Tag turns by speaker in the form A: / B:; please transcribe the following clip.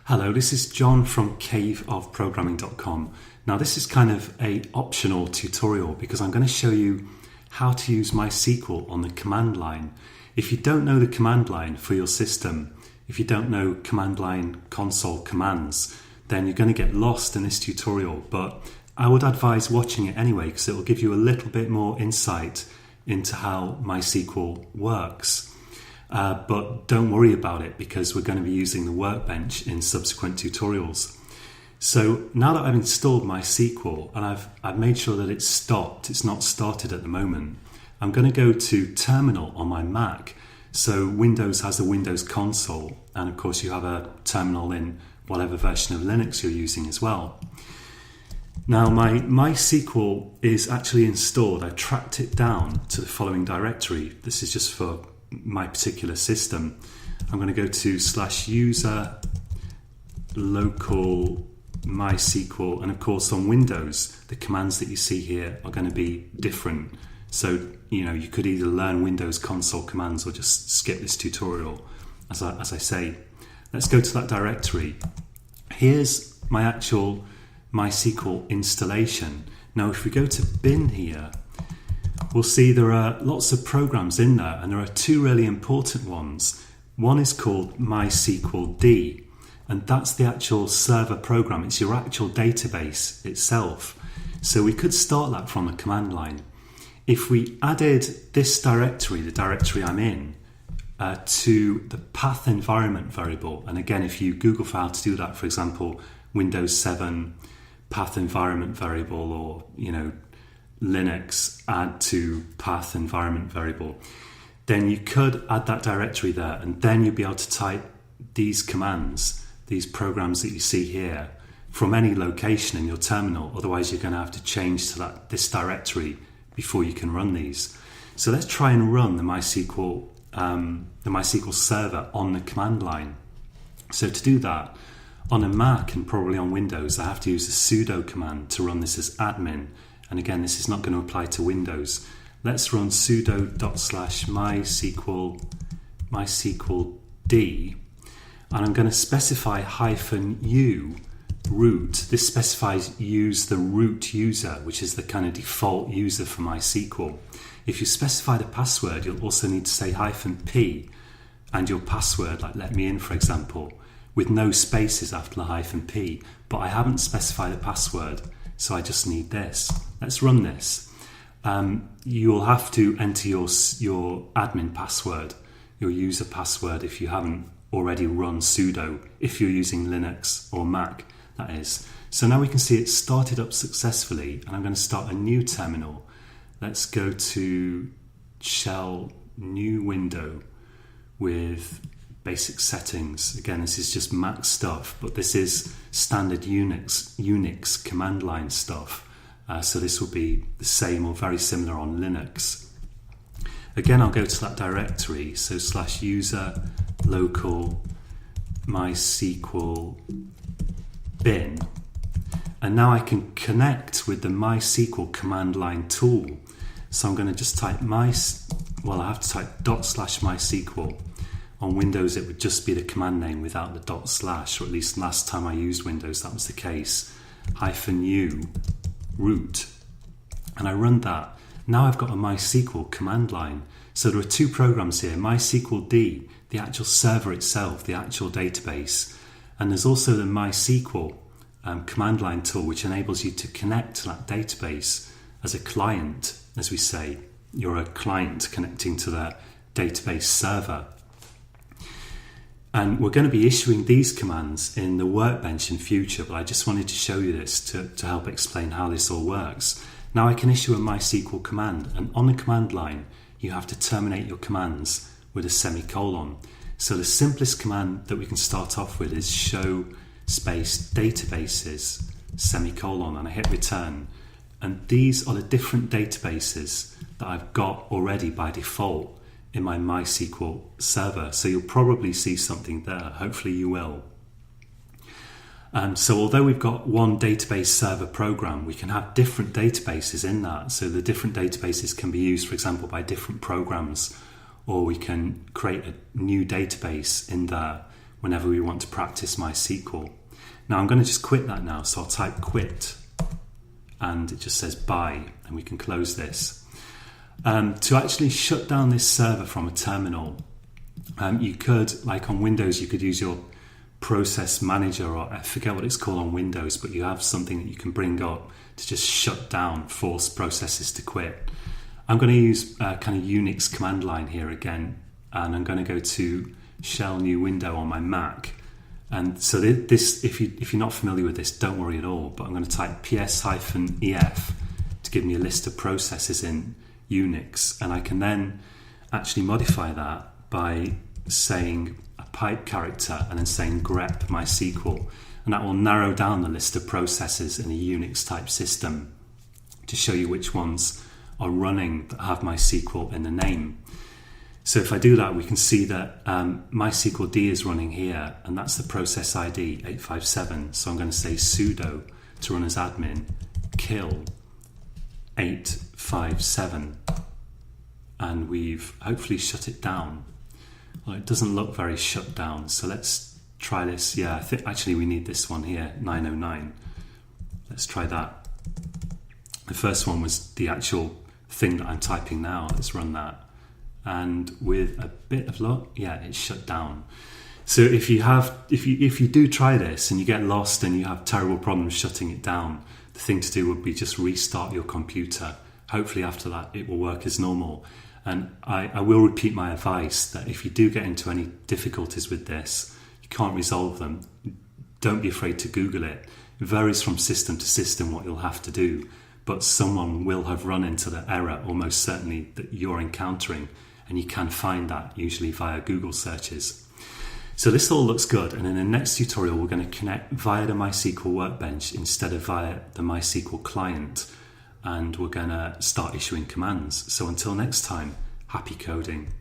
A: Hello, this is John from caveofprogramming.com. Now this is kind of an optional tutorial because I'm going to show you how to use MySQL on the command line. If you don't know the command line for your system, if you don't know command line console commands, then you're going to get lost in this tutorial. But I would advise watching it anyway because it will give you a little bit more insight into how MySQL works. But don't worry about it because we're going to be using the workbench in subsequent tutorials. So now that I've installed MySQL and I've made sure that it's stopped, it's not started at the moment, I'm going to go to Terminal on my Mac. So Windows has a Windows console, and of course you have a terminal in whatever version of Linux you're using as well. Now my MySQL is actually installed. I tracked it down to the following directory. This is just for my particular system. I'm going to go to /user local MySQL, and of course on Windows the commands that you see here are going to be different. So you could either learn Windows console commands or just skip this tutorial. As I say, let's go to that directory. Here's my actual MySQL installation. Now if we go to bin here, we'll see there are lots of programs in there, and there are two really important ones. One is called MySQL D, and that's the actual server program. It's your actual database itself. So we could start that from a command line. If we added this directory, the directory I'm in, to the path environment variable, and again, if you Google for how to do that, for example, Windows 7 path environment variable, or Linux add to path environment variable, then you could add that directory there, and then you'd be able to type these commands, these programs that you see here, from any location in your terminal. Otherwise you're going to have to change to this directory before you can run these. So let's try and run the MySQL server on the command line. So to do that, on a Mac and probably on Windows, I have to use the sudo command to run this as admin. And again, this is not going to apply to Windows. Let's run sudo./MySQL D, and I'm going to specify -u root. This specifies use the root user, which is the kind of default user for MySQL. If you specify the password, you'll also need to say -p and your password, like let me in, for example, with no spaces after the -p. But I haven't specified a password, so I just need this. Let's run this. You'll have to enter your admin password, your user password, if you haven't already run sudo, if you're using Linux or Mac, that is. So now we can see it started up successfully, and I'm going to start a new terminal. Let's go to shell, new window with basic settings. Again, this is just Mac stuff, but this is standard Unix command line stuff. So this will be the same or very similar on Linux. Again, I'll go to that directory. So /user local MySQL bin. And now I can connect with the MySQL command line tool. So I'm going to just type I have to type /MySQL. On Windows, it would just be the command name without the /, or at least last time I used Windows, that was the case. -u root. And I run that. Now I've got a MySQL command line. So there are two programs here, MySQL D, the actual server itself, the actual database. And there's also the MySQL command line tool, which enables you to connect to that database as a client, as we say. You're a client connecting to the database server. And we're going to be issuing these commands in the workbench in future, but I just wanted to show you this to help explain how this all works. Now I can issue a MySQL command, and on the command line, you have to terminate your commands with a semicolon. So the simplest command that we can start off with is show space databases semicolon, and I hit return. And these are the different databases that I've got already by default in my MySQL server. So you'll probably see something there. Hopefully you will. So although we've got one database server program, we can have different databases in that. So the different databases can be used, for example, by different programs, or we can create a new database in there whenever we want to practice MySQL. Now I'm going to just quit that now, so I'll type quit, and it just says bye, and we can close this. To actually shut down this server from a terminal, you could, like on Windows, you could use your process manager, or I forget what it's called on Windows, but you have something that you can bring up to just shut down, force processes to quit. I'm going to use kind of Unix command line here again, and I'm going to go to shell new window on my Mac. And so this, if you're not familiar with this, don't worry at all, but I'm going to type ps-ef to give me a list of processes in Unix, and I can then actually modify that by saying a pipe character and then saying grep MySQL, and that will narrow down the list of processes in a Unix type system to show you which ones are running that have MySQL in the name. So if I do that, we can see that MySQLd is running here, and that's the process ID 857. So I'm going to say sudo to run as admin kill 857, and we've hopefully shut it down. Well, it doesn't look very shut down, so let's try this. Yeah, I think actually we need this one here, 909. Let's try that. The first one was the actual thing that I'm typing now. Let's run that. And with a bit of luck, yeah, it's shut down. So if you do try this and you get lost and you have terrible problems shutting it down, the thing to do would be just restart your computer. Hopefully after that it will work as normal. And I will repeat my advice that if you do get into any difficulties with this, you can't resolve them, don't be afraid to Google it. It varies from system to system what you'll have to do, but someone will have run into the error almost certainly that you're encountering, and you can find that usually via Google searches. So this all looks good, and in the next tutorial we're going to connect via the MySQL workbench instead of via the MySQL client, and we're going to start issuing commands. So until next time, happy coding.